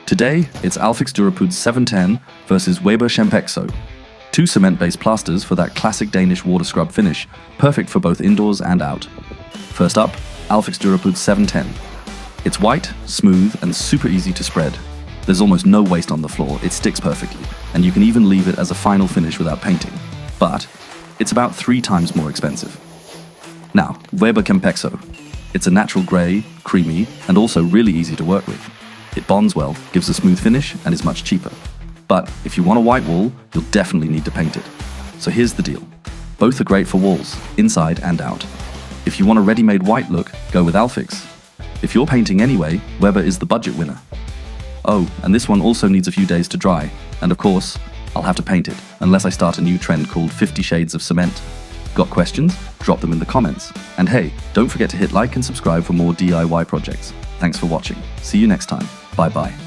Today, it's Alfix Durapuds 710 versus Weber Cempexo. Two cement-based plasters for that classic Danish water scrub finish, perfect for both indoors and out. First up, Alfix Durapuds 710. It's white, smooth, and super easy to spread. There's almost no waste on the floor, it sticks perfectly, and you can even leave it as a final finish without painting. But it's about 3 times more expensive. Now, Weber Cempexo. It's a natural grey, creamy, and also really easy to work with. It bonds well, gives a smooth finish, and is much cheaper. But if you want a white wall, you'll definitely need to paint it. So here's the deal. Both are great for walls, inside and out. If you want a ready-made white look, go with Alfix. If you're painting anyway, Weber is the budget winner. Oh, and this one also needs a few days to dry. And of course, I'll have to paint it, unless I start a new trend called 50 Shades of Cement. Got questions? Drop them in the comments. And hey, don't forget to hit like and subscribe for more DIY projects. Thanks for watching. See you next time. Bye bye.